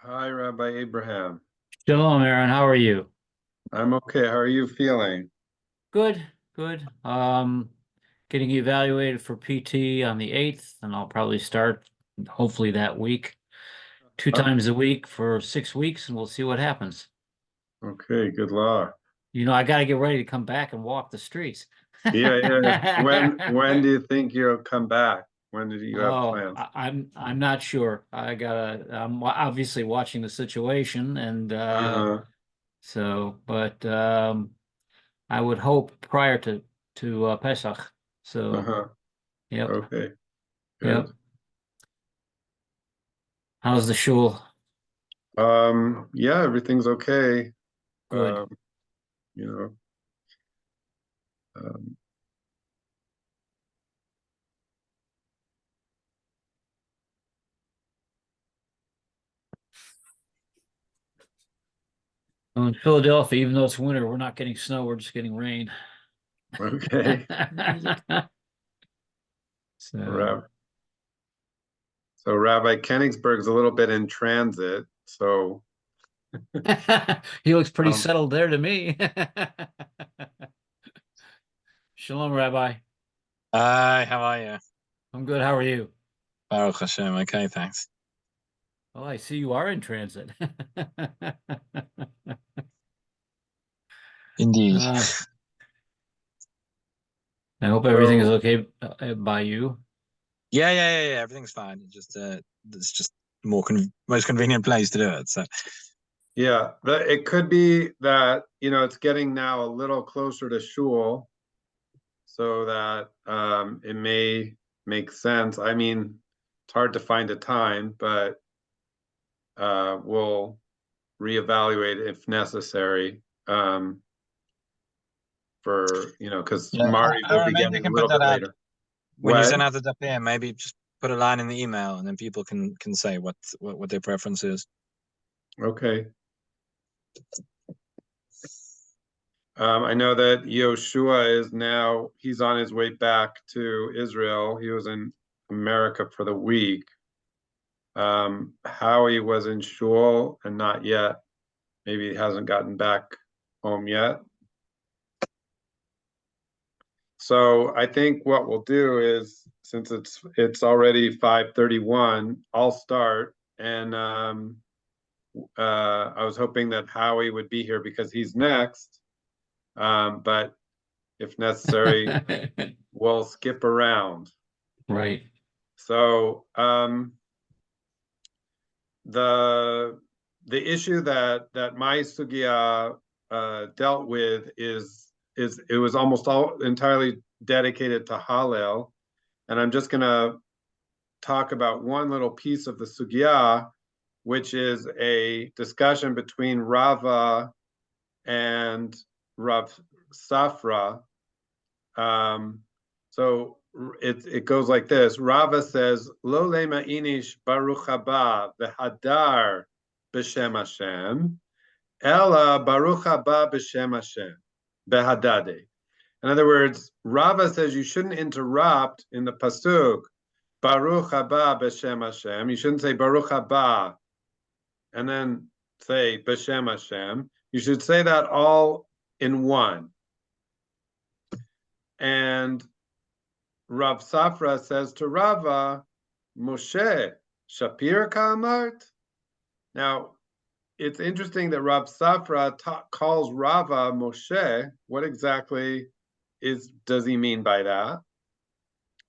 Hi, Rabbi Abraham. Shalom, Aaron. How are you? I'm okay. How are you feeling? Good, good. Getting evaluated for PT on the 8th, and I'll probably start hopefully that week, two Huh? times a week for 6 weeks, and we'll see what happens. Okay, good luck. I got to get ready to come back and walk the streets. Yeah, yeah. When do you think you'll come back? When do you have Oh, plans? I'm not sure. I'm obviously watching the situation, and Uh-huh. but I would hope prior to Pesach. So, Uh-huh. yep, Okay, yep. good. How's the shul? Yeah, everything's okay. Good. Um, you know, um, Well, in Philadelphia, even though it's winter, we're not getting snow, we're just getting rain. okay. So Rab so Rabbi Koenigsberg's a little bit in transit. So he looks pretty um, settled there to me. Shalom, Rabbi. Hi, how are you? I'm good. How are you? Baruch Hashem. Okay, thanks. Oh, I see you are in transit. Indeed. Uh, I hope everything is so okay by you. Yeah. Everything's fine. It's just most convenient place to do it. So yeah, it could be that, it's getting now a little closer to shul, so that it may make sense. I mean, it's hard to find a time, but we'll reevaluate if necessary, because yeah, Mari will Aaron, be maybe you getting a can put little that bit out later. when you What? send out the dapir. Maybe just put a line in the email, and then people can say what their preference is. Okay. I know that Yoshua he's on his way back to Israel. He was in America for the week. Howie was in shul and not yet. Maybe he hasn't gotten back home yet. So I think what we'll do is, since it's already 5:31, I'll start. And I was hoping that Howie would be here because he's next. But if necessary, we'll skip around. Right. So the the issue that my sugya dealt with is it was almost all entirely dedicated to Hallel, and I'm just gonna talk about one little piece of the sugya, which is a discussion between Rava and Rav Safra. Um, so it goes like this. Rava says, Lo lema inish baruch haba v'hadar b'shem Hashem, ella baruch haba b'shem Hashem, behadade. In other words, Rava says you shouldn't interrupt in the pasuk, Baruch haba b'shem Hashem. You shouldn't say Baruch haba and then say b'shem Hashem. You should say that all in one. And Rav Safra says to Rava, Moshe, Shapir Ka'amart. Now, it's interesting that Rav Safra calls Rava Moshe. What exactly does he mean by that?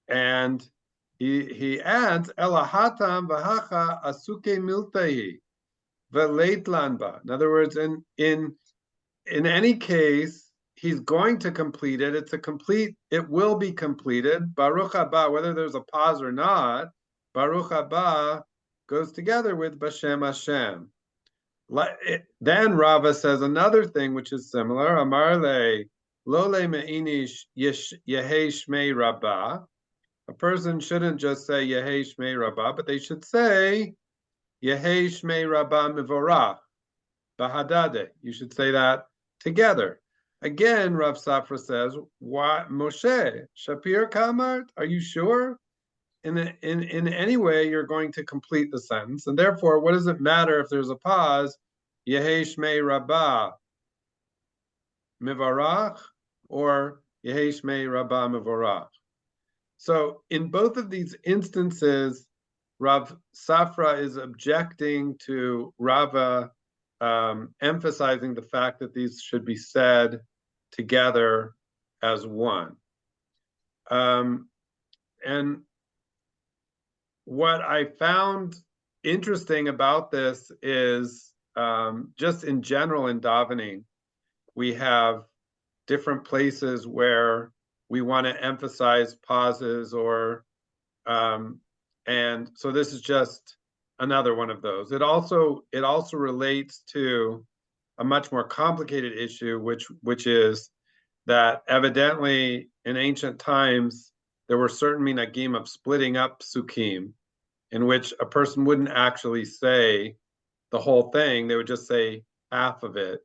And he adds, Elahatam v'hacha asuke miltahi v'leitlanba. In other words, in any case, he's going to complete it. It will be completed. Baruch haba, whether there's a pause or not, Baruch haba goes together with Bashem Hashem. Then Rava says another thing which is similar. Amar le lole me'inish yehei shmei rabba. A person shouldn't just say yehei shmei rabba, but they should say yehei shmei rabba mivorach. Bahadade. You should say that together. Again, Rav Safra says, "What Moshe Shapir Kamart? Are you sure?" in any way, you're going to complete the sentence, and therefore, what does it matter if there's a pause? Yehei Shmei Rabbah Mivarach or Yehei Shmei Rabbah Mivarach. So in both of these instances, Rav Safra is objecting to Rava emphasizing the fact that these should be said together as one. And what I found interesting about this is just in general in davening, we have different places where we want to emphasize pauses or and so this is just another one of those. It also relates to a much more complicated issue, which is that evidently in ancient times there were certain minhagim of splitting up psukim, in which a person wouldn't actually say the whole thing; they would just say half of it.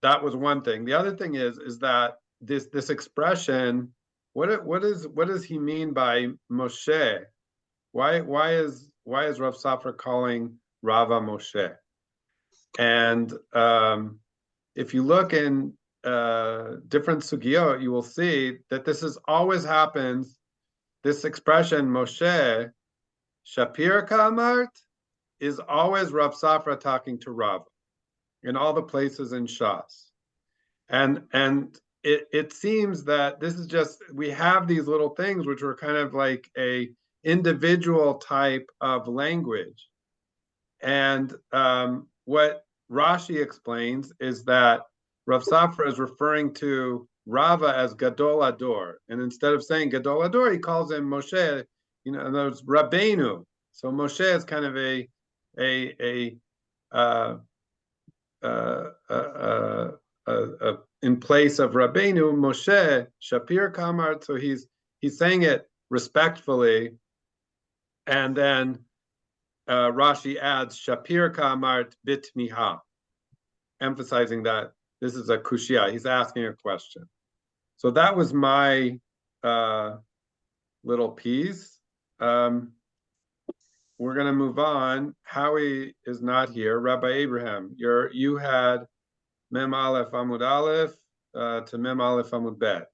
That was one thing. The other thing is that this expression, what does he mean by Moshe? Why is Rav Safra calling Rava Moshe? And if you look in different sugiyot, you will see that this always happens. This expression Moshe Shapir Ka'amart is always Rav Safra talking to Rava in all the places in Shas. And it seems that this is just, we have these little things which were kind of like a individual type of language. And what Rashi explains is that Rav Safra is referring to Rava as Gadol Ador. And instead of saying Gadol Ador, he calls him Moshe, and there's Rabbeinu. So Moshe is kind of in place of Rabbeinu, Moshe Shapir Kamar. So he's saying it respectfully, and then Rashi adds Shapir Kamart Bitmiha, emphasizing that this is a kushia. He's asking a question. So that was my little piece. We're going to move on. Howie is not here. Rabbi Abraham, you had Mem Aleph Amud Aleph to Mem Aleph Amud Bet.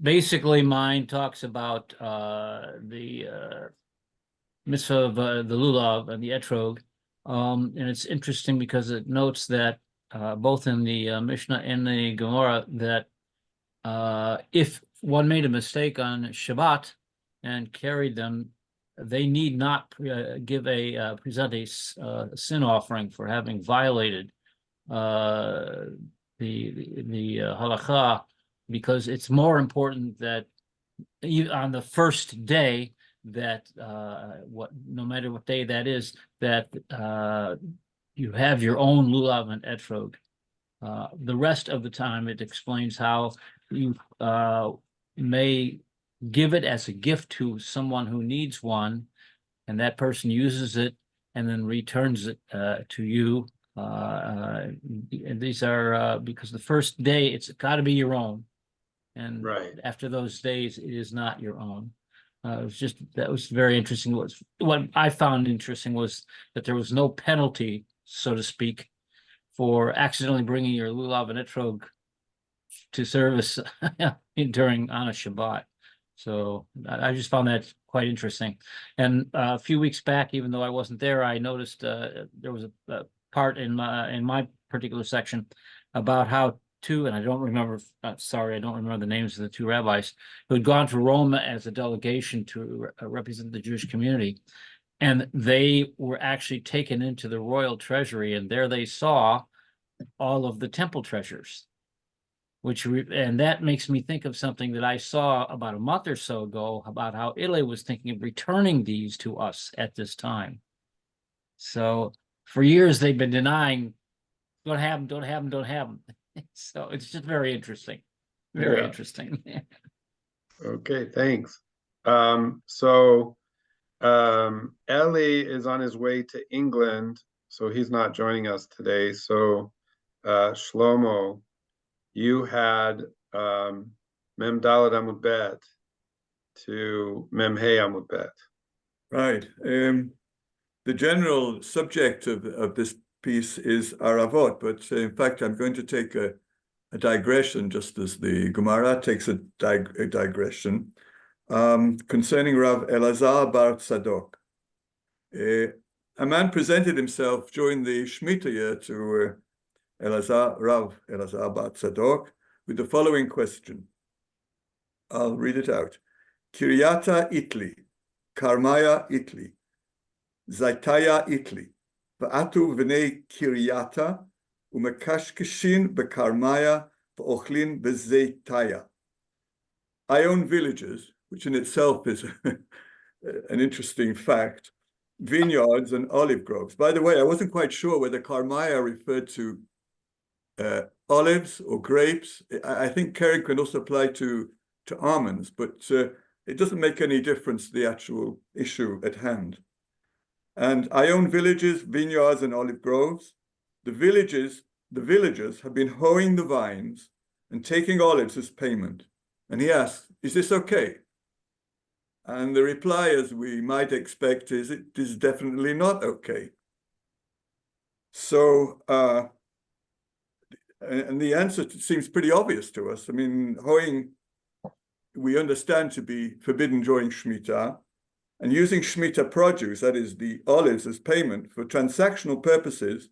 Basically, mine talks about the mitzvah of the lulav and the etrog, and it's interesting because it notes that both in the Mishnah and the Gemara that if one made a mistake on Shabbat and carried them, they need not present a sin offering for having violated the halakha, because it's more important that on the first day that no matter what day that is, that you have your own lulav and etrog. The rest of the time, it explains how you may give it as a gift to someone who needs one, and that person uses it and then returns it to you. And these are because the first day it's got to be your own, and right after those days it is not your own. That was very interesting. What I found interesting was that there was no penalty, so to speak, for accidentally bringing your lulav and etrog to service on a Shabbat. So I just found that quite interesting. And a few weeks back, even though I wasn't there, I noticed there was a part in my particular section about how two, and I don't remember, sorry, I don't remember the names of the two rabbis who had gone to Rome as a delegation to represent the Jewish community. And they were actually taken into the royal treasury, and there they saw all of the temple treasures. And that makes me think of something that I saw about a month or so ago about how Italy was thinking of returning these to us at this time. So for years they've been denying, don't have them, don't have them, don't have them. So it's just very interesting. Very interesting. Okay, thanks. So Eli is on his way to England, so he's not joining us today. So Shlomo, you had Mem Daled Amud Bet to Mem Hey Amud Bet. Right. The general subject of this piece is Aravot, but in fact, I'm going to take a digression, just as the Gemara takes a digression, concerning Rav Elazar bar Tzadok. A man presented himself during the Shemitah year to Rav Elazar bar Tzadok with the following question. I'll read it out. Kiryata Itli, Karmaya Itli, Zaitaya Itli, Va'atu v'nei Kiryata, Umekashkeshin bekarmaya v'ochlin b'zeitaya. I own villages, which in itself is an interesting fact, vineyards and olive groves. By the way, I wasn't quite sure whether karmaya referred to olives or grapes. I think keren can also apply to almonds, but it doesn't make any difference to the actual issue at hand. And I own villages, vineyards, and olive groves. The villagers have been hoeing the vines and taking olives as payment. And he asks, is this okay? And the reply, as we might expect, is it is definitely not okay. So, and the answer seems pretty obvious to us. I mean, hoeing, we understand to be forbidden during Shemitah, and using Shemitah produce, that is the olives, as payment for transactional purposes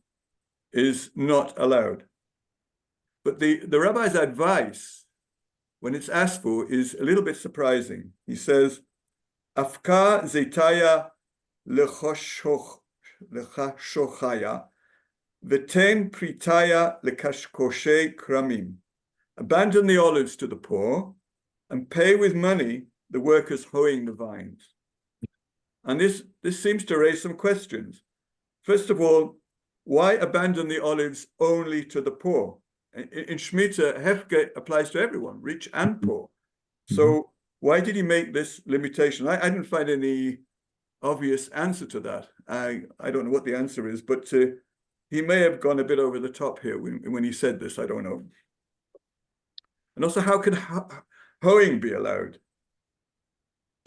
is not allowed. But the rabbi's advice, when it's asked for, is a little bit surprising. He says, Afka zeitaya lechashochaya, v'ten pritaya lekashkoshe kramim. Abandon the olives to the poor and pay with money the workers hoeing the vines. And this seems to raise some questions. First of all, why abandon the olives only to the poor? In Shemitah, Hefke applies to everyone, rich and poor. So why did he make this limitation? I didn't find any obvious answer to that. I don't know what the answer is, but he may have gone a bit over the top here when he said this, I don't know. And also, how could hoeing be allowed?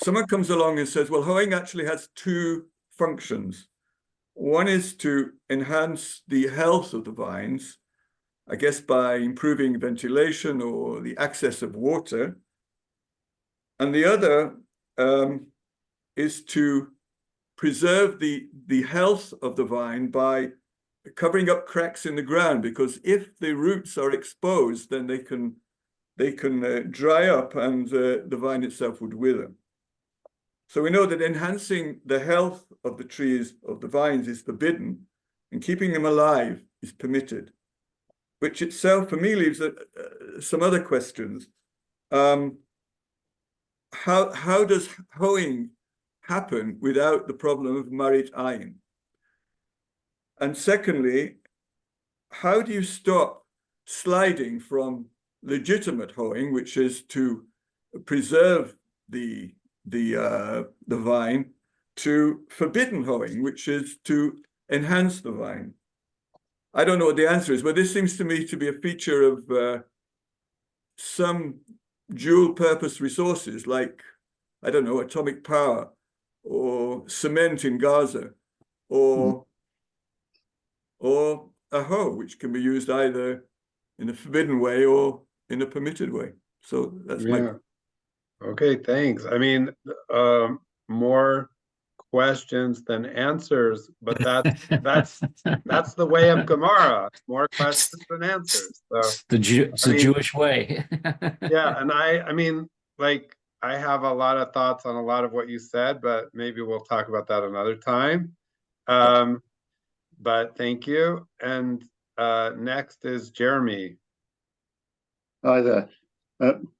Someone comes along and says, well, hoeing actually has two functions. One is to enhance the health of the vines, I guess by improving ventilation or the access of water. And the other is to preserve the health of the vine by covering up cracks in the ground, because if the roots are exposed, then they can dry up and the vine itself would wither. So we know that enhancing the health of the trees, of the vines, is forbidden, and keeping them alive is permitted, which itself for me leaves some other questions. How does hoeing happen without the problem of marit ayin? And secondly, how do you stop sliding from legitimate hoeing, which is to preserve the vine, to forbidden hoeing, which is to enhance the vine? I don't know what the answer is, but this seems to me to be a feature of some dual purpose resources, like, I don't know, atomic power or cement in Gaza, or a hoe, which can be used either in a forbidden way or in a permitted way. So that's my... Okay, thanks. I mean, more questions than answers, but that's the way of Gemara. More questions than answers. So it's the Jewish way. Yeah, and I mean, like, I have a lot of thoughts on a lot of what you said, but maybe we'll talk about that another time. But thank you. And next is Jeremy. Hi there.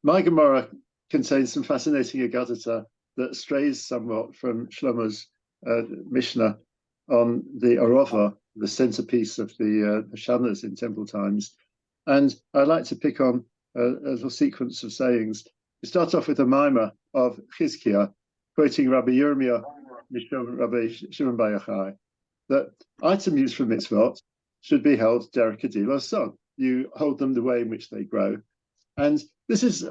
My Gemara contains some fascinating Agadata that strays somewhat from Shlomo's Mishnah on the Arova, the centerpiece of the Shanas in temple times. And I'd like to pick on a little sequence of sayings. We start off with a mimer of Chizkiah, quoting Rabbi Yirmiyah, Rabbi Shimon Bar Yochai, that item used for mitzvot should be held derek adilo son. You hold them the way in which they grow. And this is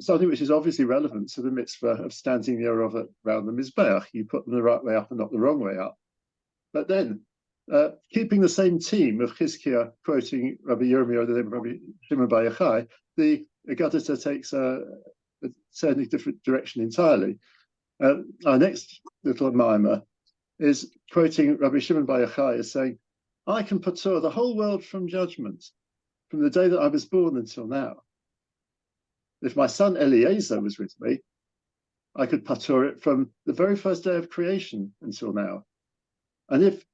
something which is obviously relevant to the mitzvah of standing the arava around the mizbeach. You put them the right way up and not the wrong way up. But then, keeping the same team of Chizkiah quoting Rabbi Yirmiyah and Rabbi Shimon bar Yochai, the Agadita takes a certainly different direction entirely. Our next little mimer is quoting Rabbi Shimon bar Yochai as saying, I can patur the whole world from judgment from the day that I was born until now. If my son Eliezer was with me, I could patur it from the very first day of creation until now. And if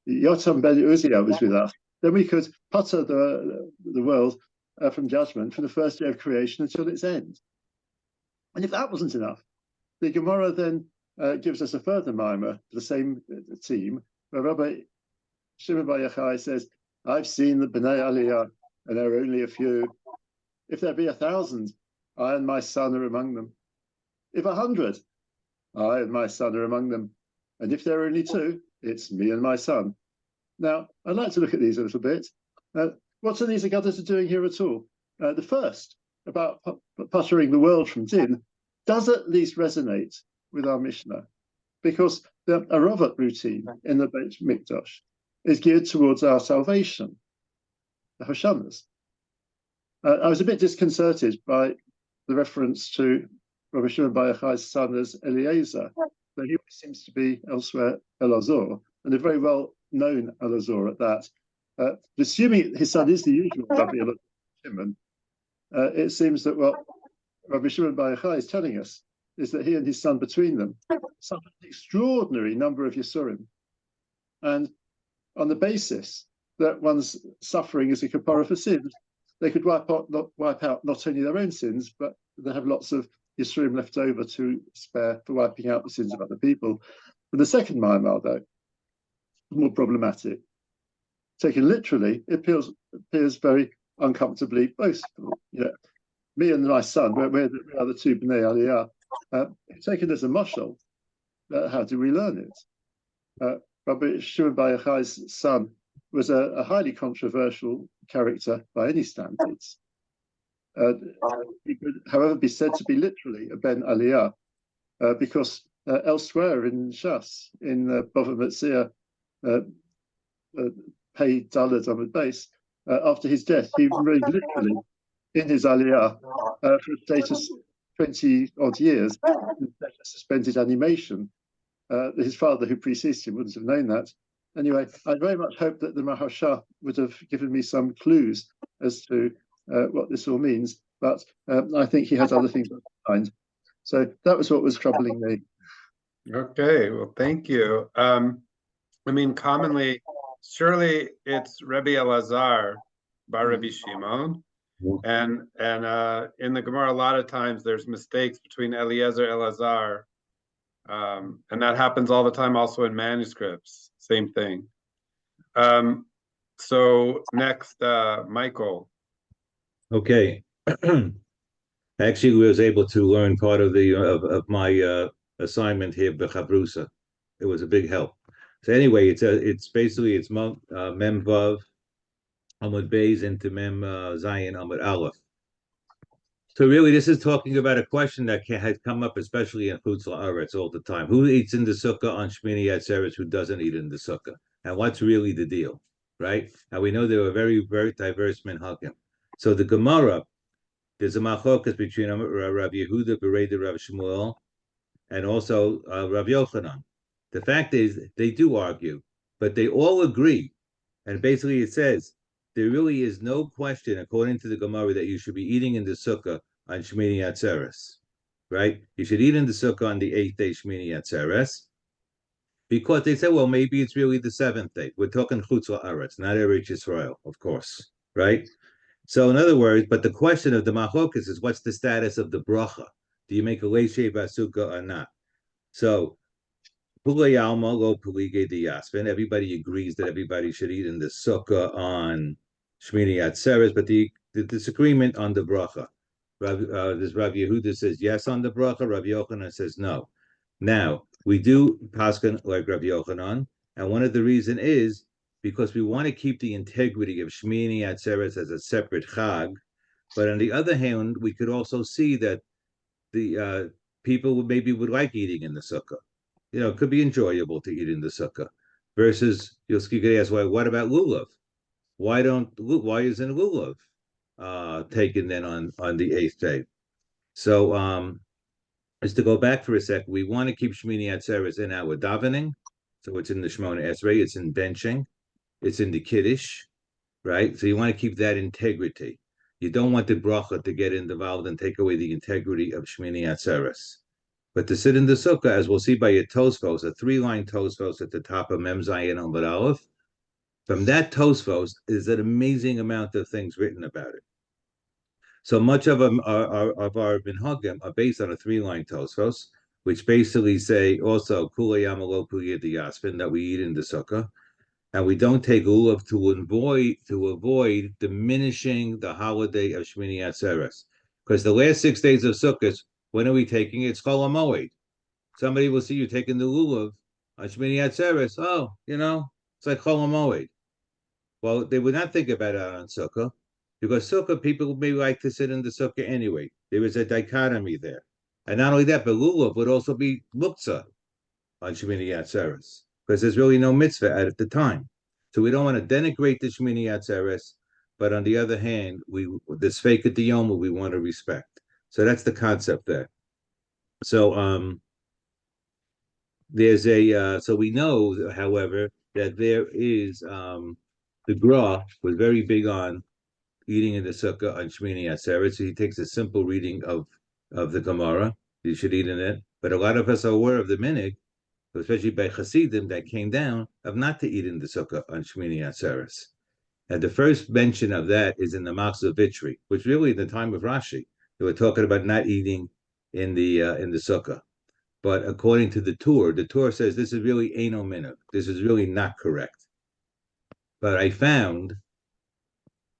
Yotam ben Uziah was with us, then we could patur the world from judgment from the first day of creation until its end. And if that wasn't enough, the Gemara then gives us a further mimer for the same team, where Rabbi Shimon bar Yochai says, I've seen the Bnei Aliyah, and there are only a few. If there be 1,000, I and my son are among them. If 100, I and my son are among them. And if there are only 2, it's me and my son. Now, I'd like to look at these a little bit. What are these Agadas doing here at all? The first, about puttering the world from din, does at least resonate with our Mishnah, because the Aravat routine in the Beit Mikdash is geared towards our salvation, the Hashamas. I was a bit disconcerted by the reference to Rabbi Shimon bar Yochai's son as Eliezer, though he seems to be elsewhere Elazar, and a very well-known Elazar at that. Assuming his son is the usual Rabbi Shimon, it seems that what Rabbi Shimon bar Yochai is telling us is that he and his son between them suffered an extraordinary number of Yisurim. And on the basis that one's suffering is a kapara for sins, they could wipe out not only their own sins, but they have lots of Yisurim left over to spare for wiping out the sins of other people. But the second Maimar, though, more problematic. Taken literally, it appears very uncomfortably boastful. You know, me and my son, we're the 2 Bnei Aliyah. Taken as a mashal, how do we learn it? Rabbi Shimon bar Yochai's son was a highly controversial character by any standards. He could, however, be said to be literally a Ben Aliyah, because elsewhere in Shas, in Bava Metzia, Pei Daled Amud Beis, after his death, he remained literally in his Aliyah for a status 20-odd years, suspended animation. His father, who preceded him, wouldn't have known that. Anyway, I very much hope that the Maharsha would have given me some clues as to what this all means, but I think he had other things in mind. So that was what was troubling me. Okay, well, thank you. I mean, commonly, surely it's Rabbi Elazar bar Rabbi Shimon, and in the Gemara, a lot of times there's mistakes between Eliezer, Elazar, and that happens all the time also in manuscripts, same thing. So next, Michael. Okay. Actually, we was able to learn part of the of my assignment here, Bechabrusa. It was a big help. So anyway, it's basically Mem Vav Amud Beis into Mem Zayin Amud Aleph. So really, this is talking about a question that had come up, especially in Chutz La'aretz all the time. Who eats in the sukkah on Shmini Atzeres? Who doesn't eat in the sukkah? And what's really the deal, right? And we know there were very, very diverse minhagim. So the Gemara, there's a machokas between Rav Yehuda, Bereda, Rav Shmuel, and also Rav Yochanan. The fact is, they do argue, but they all agree. And basically it says, there really is no question, according to the Gemara, that you should be eating in the sukkah on Shmini Atzeres, right? You should eat in the sukkah on the 8th day Shmini Atzeres, because they say, well, maybe it's really the 7th day. We're talking Chutz La'aretz, not Eretz Yisrael, of course, right? So in other words, but the question of the machokas is, what's the status of the bracha? Do you make a leishe basukkah or not? So, everybody agrees that everybody should eat in the sukkah on Shmini Atzeres, but the disagreement on the bracha. This Rav Yehuda says yes on the bracha, Rav Yochanan says no. Now, we do paskin like Rav Yochanan, and one of the reasons is because we want to keep the integrity of Shmini Atzeres as a separate chag. But on the other hand, we could also see that the people would like eating in the sukkah. It could be enjoyable to eat in the sukkah. Versus, you could ask, well, what about lulav? Why isn't lulav taken then on the 8th day? So just to go back for a sec, we want to keep Shmini Atzeres in our davening. So it's in the Shemona Esrei, it's in benching, it's in the Kiddush, right? So you want to keep that integrity. You don't want the bracha to get involved and take away the integrity of Shmini Atzeres. But to sit in the sukkah, as we'll see by a Tosfos, a 3-line Tosfos at the top of Mem Zayin Amud Aleph, from that Tosfos is an amazing amount of things written about it. So much of our minhagim are based on a 3-line Tosfos, which basically say also Kula Yamalo Puya Diaspin that we eat in the sukkah, and we don't take lulav to avoid diminishing the holiday of Shmini Atzeres, because the last 6 days of Sukkot, when are we taking it? It's Chol HaMoed. Somebody will see you taking the lulav on Shmini Atzeres. Oh, it's like Chol HaMoed. Well, they would not think about it on Sukkah, because Sukkah, people may like to sit in the Sukkah anyway. There is a dichotomy there. And not only that, but lulav would also be muktzah on Shmini Atzeres, because there's really no mitzvah at the time. So we don't want to denigrate the Shmini Atzeres, but on the other hand, the Sfeikat Diyoma we want to respect. So that's the concept there. So so we know, however, that there is the Gra was very big on eating in the sukkah on Shmini Atzeres. So he takes a simple reading of the Gemara. You should eat in it. But a lot of us are aware of the minig, especially by Hasidim that came down, of not to eat in the sukkah on Shmini Atzeres. And the first mention of that is in the Machzor Vitri, which really in the time of Rashi, they were talking about not eating in the sukkah. But according to the Torah says this is really Eino Minhag. This is really not correct. But I found,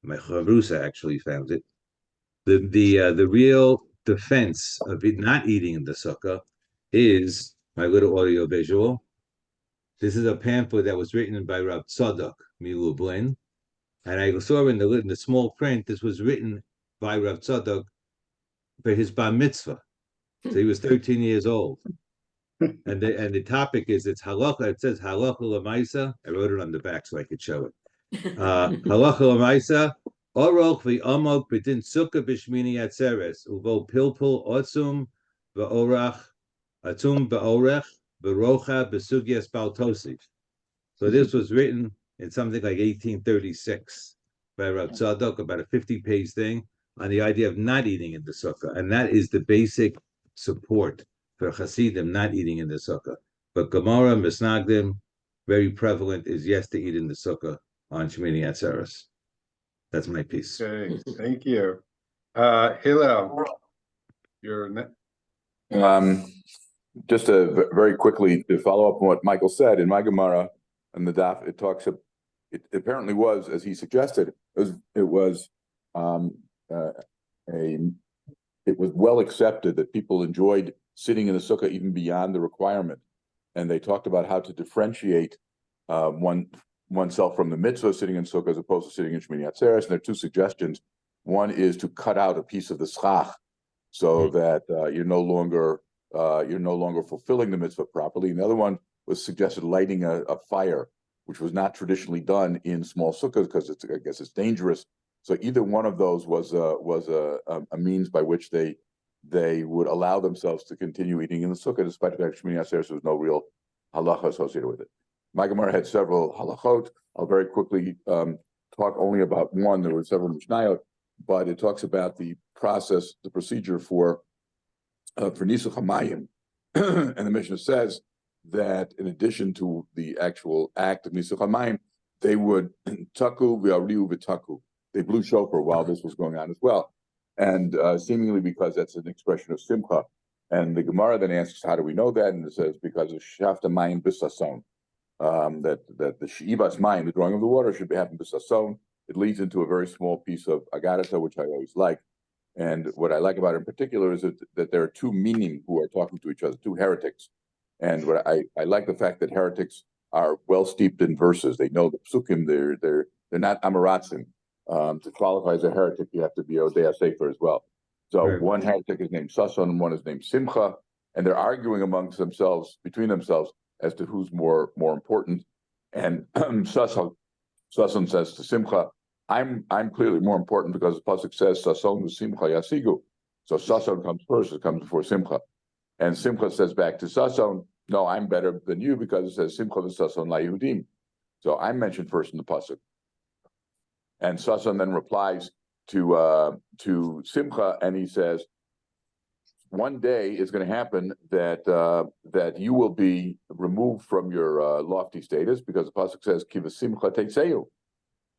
my chavrusa actually found it, the real defense of it not eating in the sukkah is my little audio visual. This is a pamphlet that was written by Rav Tzadok Milublin, and I saw in the small print this was written by Rav Tzadok for his bar mitzvah. So he was 13 years old, and the topic is it's halacha. It says halacha l'maisa. I wrote it on the back so I could show it. Halacha l'maisa. Oroch v'amok b'din sukkah b'shmini atzeres uvo pilpul otzum v'orach atum v'orech v'rocha b'sugyas baltosif. So this was written in something like 1836 by Rav Tzadok, about a 50-page thing on the idea of not eating in the sukkah, and that is the basic support for Hasidim not eating in the sukkah. But Gemara, Misnagdim, very prevalent is yes to eat in the sukkah on Shmini Atzeres. That's my piece. Okay, thank you. Hillel, you're next. Just very quickly to follow up on what Michael said, in my Gemara and the Daf, it talks of, it apparently was, as he suggested, it was well accepted that people enjoyed sitting in the sukkah even beyond the requirement, and they talked about how to differentiate oneself from the mitzvah sitting in sukkah as opposed to sitting in Shmini Atzeres. And there are two suggestions. One is to cut out a piece of the schach so that you're no longer fulfilling the mitzvah properly. And the other one was suggested lighting a fire, which was not traditionally done in small sukkahs because I guess it's dangerous. So either one of those was a means by which they would allow themselves to continue eating in the sukkah, despite the fact Shmini Atzeres was no real halacha associated with it. My Gemara had several halachot. I'll very quickly talk only about one. There were several mishnayot, but it talks about the process, the procedure for nisuch hamayim, and the Mishnah says that in addition to the actual act of nisuch hamayim, they would taku v'ariu v'taku. They blew shofar while this was going on as well, and seemingly because that's an expression of simcha. And the Gemara then asks, how do we know that? And it says because of shafta mayim b'sason, that the she'ibas mayim, the drawing of the water, should be happening b'sason. It leads into a very small piece of agarata, which I always like. And what I like about it in particular is that there are two meaning who are talking to each other, two heretics. And what I like the fact that heretics are well steeped in verses. They know the psukim. They're not amaratzim. To qualify as a heretic, you have to be Odea Sefer as well. So Right. one heretic is named Sason and one is named Simcha, and they're arguing between themselves as to who's more important. And Sason says to Simcha, I'm clearly more important because the pasuk says Sason Simcha Yasigu. So Sason comes first, it comes before Simcha. And Simcha says back to Sason, no, I'm better than you because it says Simcha v'Sason la Yehudim. So I'm mentioned first in the pasuk. And Sason then replies to Simcha, and he says, one day is going to happen that you will be removed from your lofty status because the pasuk says Kiva Simcha Teitseyu.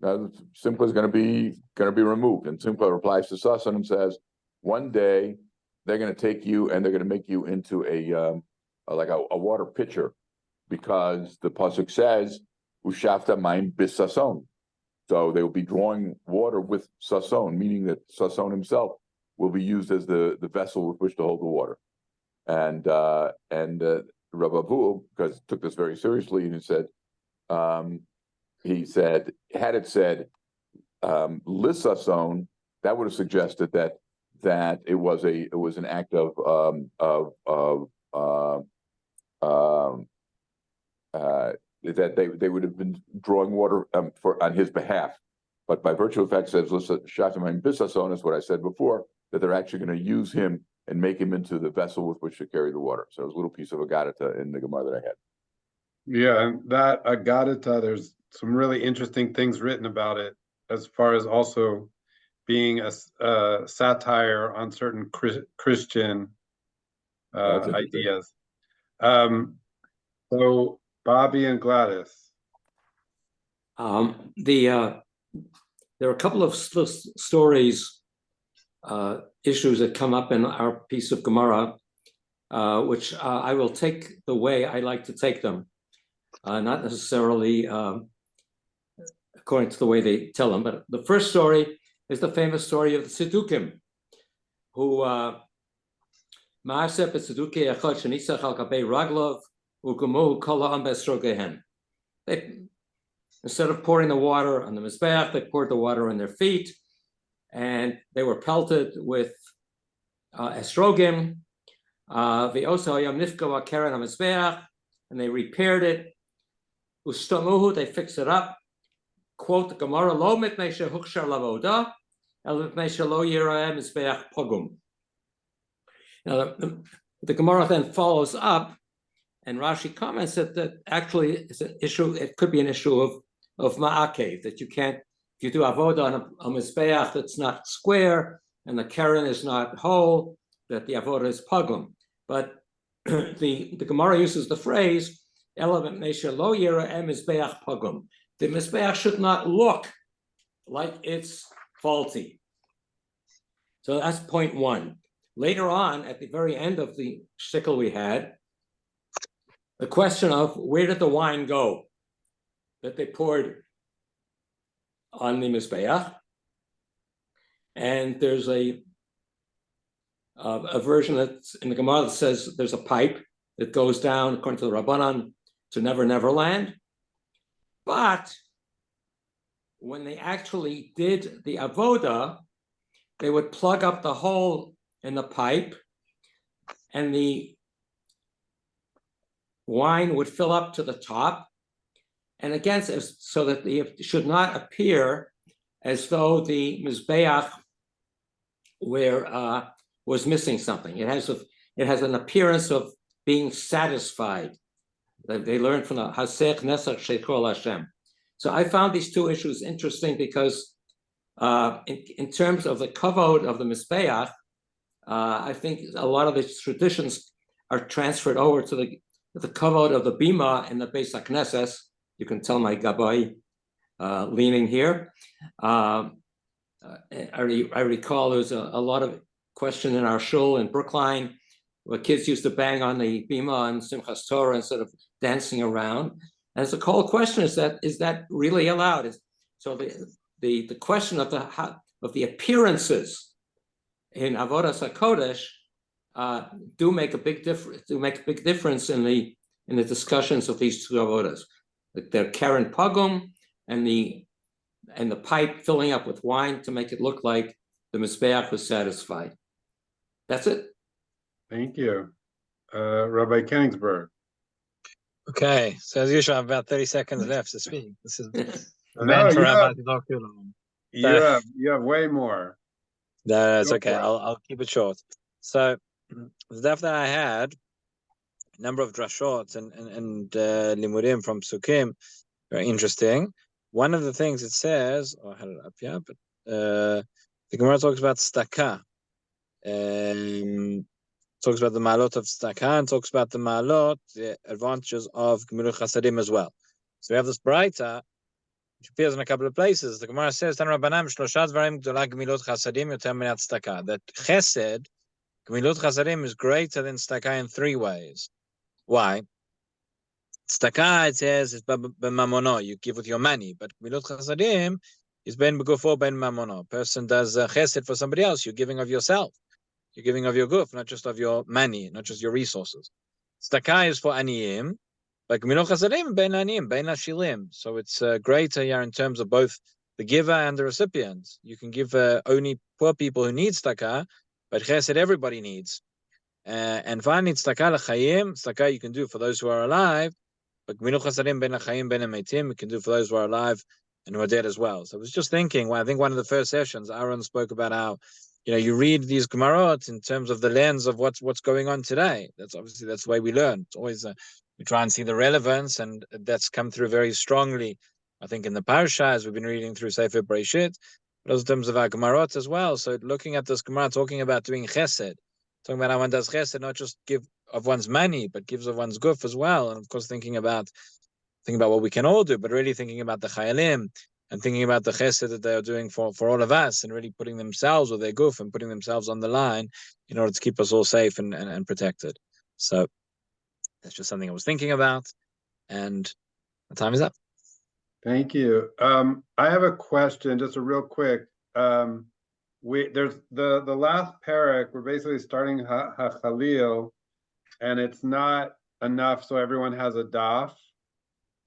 Now Simcha is going to be removed, and Simcha replies to Sason and says, one day they're going to take you and they're going to make you into a water pitcher, because the pasuk says Ushafta Maim bis Sason. So they will be drawing water with Sason, meaning that Sason himself will be used as the vessel with which to hold the water. And Rabbi Avu, because took this very seriously, and he said, had it said Lissason, that would have suggested that it was an act that they would have been drawing water on his behalf, but by virtue of the fact says Shatim Bisason is what I said before, that they're actually going to use him and make him into the vessel with which to carry the water. So it was a little piece of Agadita in the Gemara that I had. Yeah, and that Agadita, there's some really interesting things written about it, as far as also being a satire on certain Christian ideas. So Bobby and Gladys. There are a couple of stories, issues that come up in our piece of Gemara, which I will take the way I like to take them, not necessarily according to the way they tell them. But the first story is the famous story of the Tzedukim, who Ma'aseh b'Tzeduki echad shenisach al gabei raglov u'gumu kol ha'am b'esrogehen. Instead of pouring the water on the Mizbeach, they poured the water on their feet, and they were pelted with estrogim. V'osa hayam nifka v'keren ha-Mizbeach, and they repaired it. Ustomuhu, they fixed it up. Quote the Gemara, lo mitnei shehuchshar lavoda, el mitnei shelo yira'eh Mizbeach pogum. Now, the Gemara then follows up, and Rashi comments that actually it's an issue. It could be an issue of ma'akev, that you can't, if you do avoda on a mizbeach that's not square and the keren is not whole, that the avoda is pogum. But the Gemara uses the phrase element nesha lo yira'eh mizbeach pogum. The mizbeach should not look like it's faulty. So that's point one. Later on, at the very end of the shtickle we had, the question of where did the wine go that they poured on the Mizbeach? And there's a version that's in the Gemara that says there's a pipe that goes down, according to the Rabbanan, to Never Never Land. But when they actually did the avoda, they would plug up the hole in the pipe, and the wine would fill up to the top, and again, so that it should not appear as though the Mizbeach was missing something. It has an appearance of being satisfied. They learned from the Hasech Nesach Sheikhol Hashem. So I found these two issues interesting because in terms of the kavod of the Mizbeach, I think a lot of these traditions are transferred over to the kavod of the bima in the Beis HaKnesses. You can tell my gabbai leaning here. I recall there was a lot of question in our shul in Brookline where kids used to bang on the bima on Simchas Torah instead of dancing around. And it's a cold question: is that really allowed? So the question of the appearances in Avodas HaKodesh do make a big difference. Do make a big difference in the discussions of these two avodas. their Karen Pugum and the pipe filling up with wine to make it look like the Mizbeach was satisfied. That's it. Thank you. Rabbi Koenigsberg. Okay, so as usual, I have about 30 seconds left to speak. This is No, meant for you Rabbi have, to talk too long. you have way more. No, it's Go okay. for it. I'll keep it short. So the stuff that I had, a number of drashot and limudim from Psukim, very interesting. One of the things it says, I had it up here, but the Gemara talks about staka. Talks about the ma'alot of staka and talks about the ma'alot, the advantages of gemilut chasadim as well. So we have this braita, which appears in a couple of places. The Gemara says, "Tan Rabbanan shlosha dvarim gdola gemilut chasadim yoter min staka." That chesed, gemilut chasadim, is greater than staka in three ways. Why? Staka, it says, is b'mamono, you give with your money, but gemilut chasadim is ben begufo ben mamono. Person does chesed for somebody else, you're giving of yourself. You're giving of your guf, not just of your money, not just your resources. Staka is for aniyim, but gemilut chasadim ben aniyim, ben ashilim. So it's greater here in terms of both the giver and the recipient. You can give only poor people who need staka, but chesed everybody needs. And finally, staka l'chayim, staka you can do for those who are alive, but gemilut chasadim ben achayim ben ametim, you can do for those who are alive and who are dead as well. So I was just thinking, well, I think one of the first sessions, Aaron spoke about how, you read these Gemarot in terms of the lens of what's going on today. That's the way we learn. It's always we try and see the relevance, and that's come through very strongly, I think, in the Parsha, as we've been reading through Sefer Bereshit, but also in terms of our Gemarot as well. So looking at this Gemara, talking about doing chesed, talking about how one does chesed, not just give of one's money, but gives of one's guf as well. And of course, thinking about what we can all do, but really thinking about the chayalim, and thinking about the chesed that they are doing for all of us, and really putting themselves with their guf and putting themselves on the line in order to keep us all safe and protected. So that's just something I was thinking about, and the time is up. Thank you. I have a question, just a real quick. There's the last parak, we're basically starting Chalil, and it's not enough so everyone has a daf.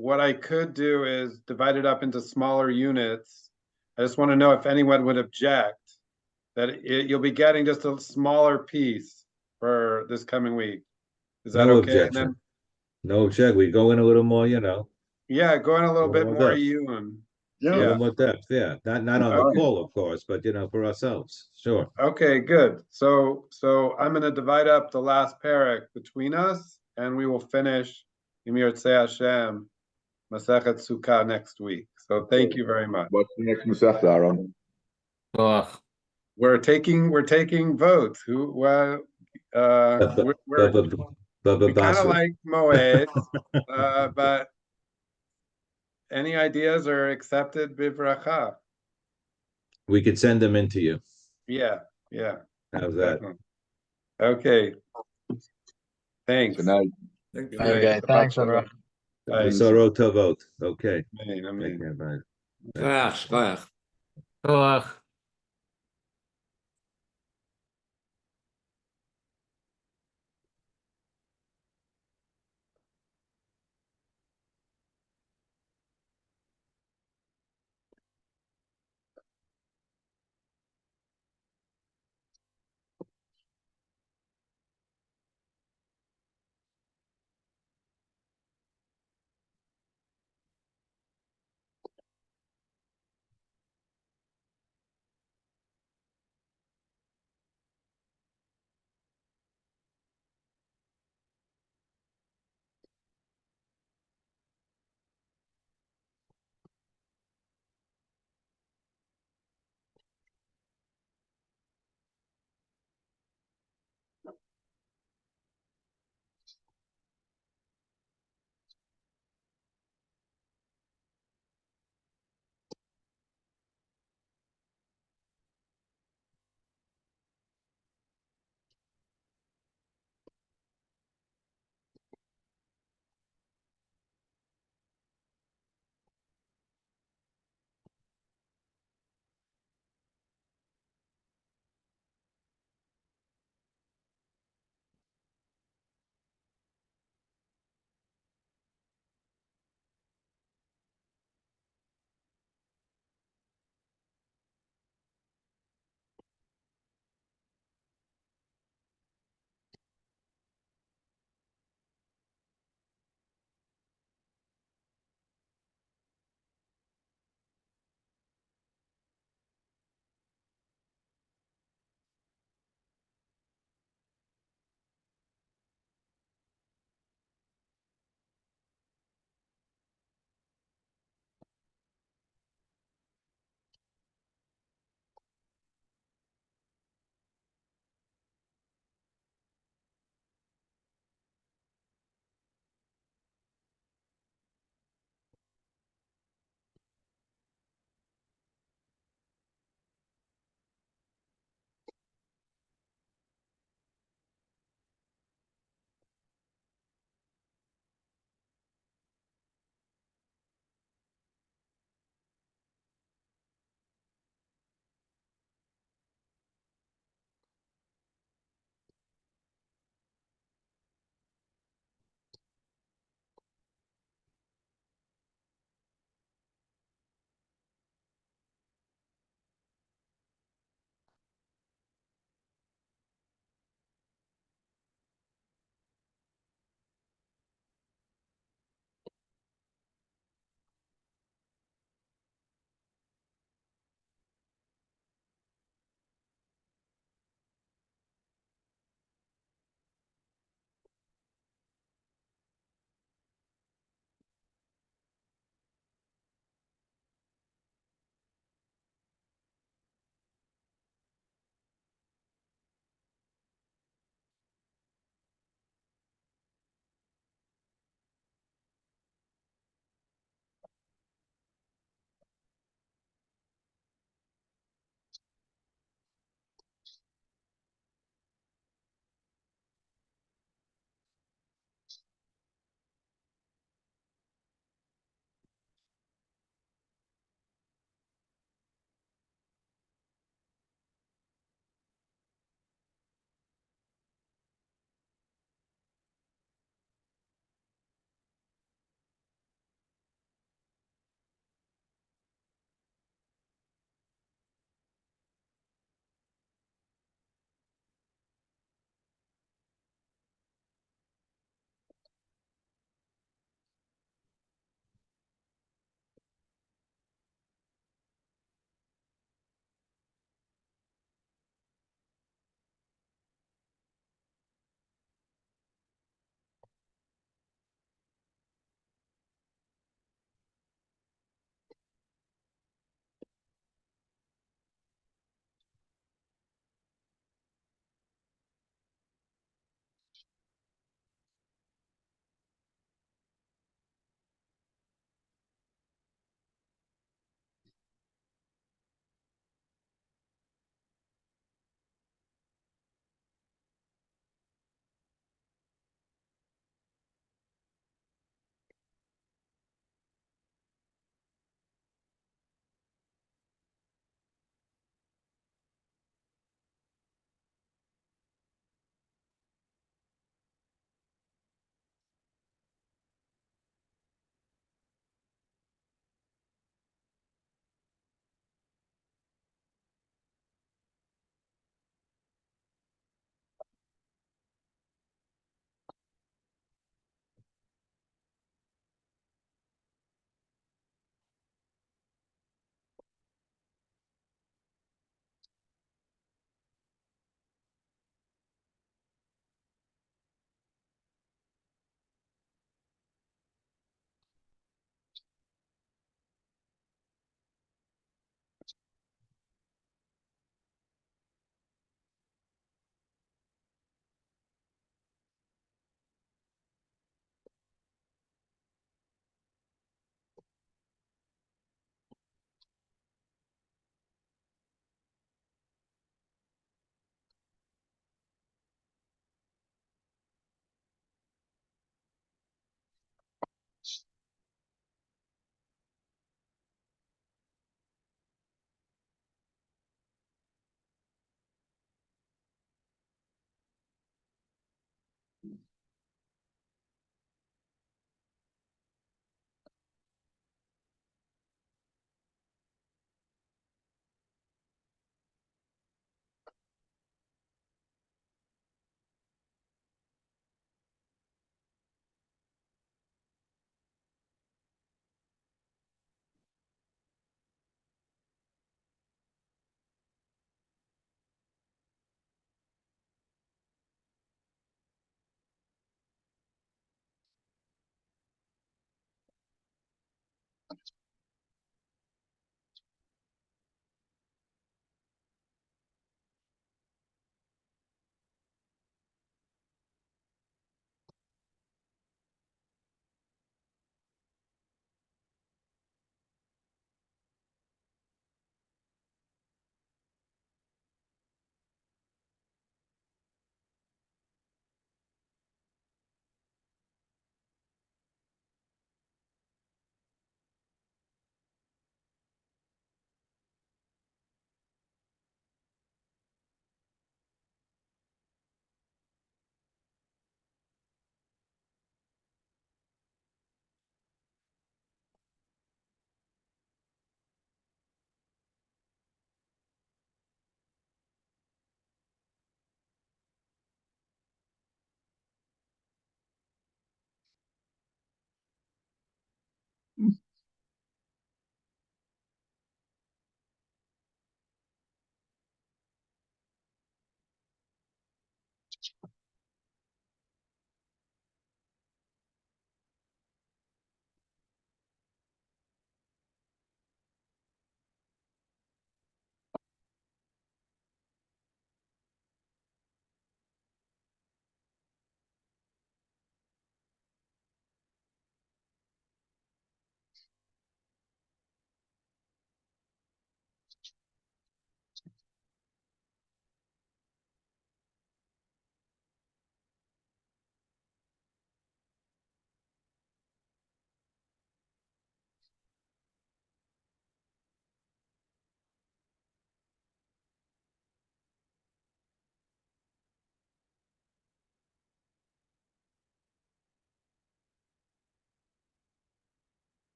What I could do is divide it up into smaller units. I just want to know if anyone would object that you'll be getting just a smaller piece for this coming week. Is that No okay? objection. And then, No objection. We go in a little more, yeah, going a little bit more more depth. Yun. A little Yeah. more depth, yeah. Not on the Okay. call, of course, but for ourselves. Sure. Okay, good. So I'm going to divide up the last parak between us, and we will finish Im Yirtzeh Hashem Masechet Sukkah next week. So thank you very much. What's the next Masech, Aaron? We're taking votes. Who? Well, we kind of like Moed, but any ideas are accepted bivracha. We could send them in to you. Yeah. How's that? Definitely. Okay. Thanks. Good night. Okay, thanks, everyone. Bye. Sorot Tovot. Okay. Amen. Take care. Bye. Koach.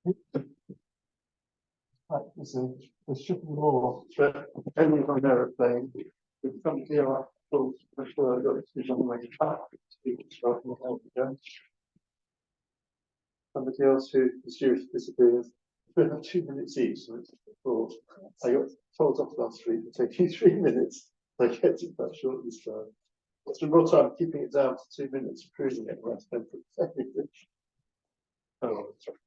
It's a shipping law that only on an aeroplane with somebody here I thought for sure I got a decision on my track to start and help again. Somebody else who mysteriously disappears. We have 2 minutes each, so it's thought. I got told off last week for taking 3 minutes. I kept it that short this time. It's been more time keeping it down to 2 minutes, cruising it right then for oh, sorry.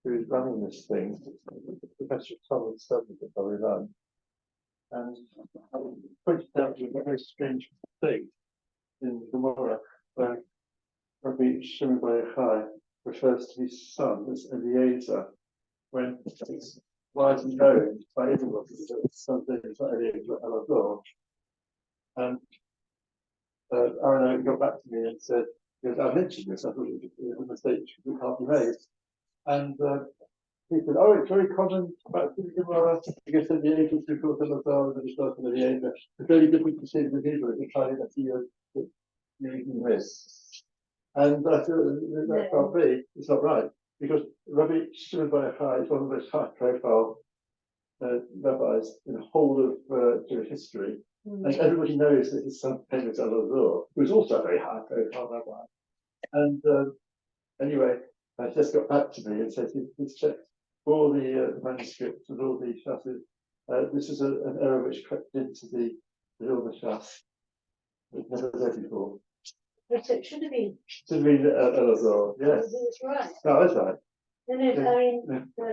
Who's running this thing, Professor Tom studied it very well, and pointed out a very strange thing in Gemara where Rabbi Shimon bar Yochai refers to his son as Eliezer, when it's widely known by everyone that his son's name is not Eliezer but Elazar. And Aaron got back to me and said, because I mentioned this, I thought it was a mistake that can't be made. And he said, oh, it's very common about the Gemara, I guess that the angels who call Elazar and the start of Eliezer. It's very different to say the Hebrew, it's trying to see you're using this. And I thought that can't be, it's not right, because Rabbi Shimon bar Yochai is one of the most high-profile rabbis in the whole of Jewish history. And everybody knows that his son's name is Elazar, who is also a very high-profile rabbi. And anyway, he just got back to me and said he's checked all the manuscripts and all the shasses. This is an error which crept into the real Shas. It never there before. But it should have been. Should have been Elazar, yes. That's right. No, that's right. No, no, Yeah. I mean, Yeah.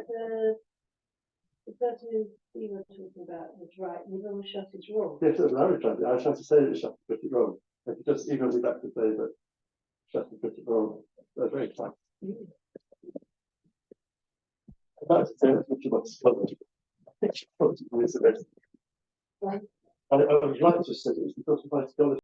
the person who we were talking about was right, the little shot is wrong. Yes, that's what I was trying to say that Shas is pretty wrong. If you just emailed me back to say that Shas is pretty wrong, that's very exciting. That's what you want to tell me. I think she probably is the best. Right. I would like to say it was because of my scholarship.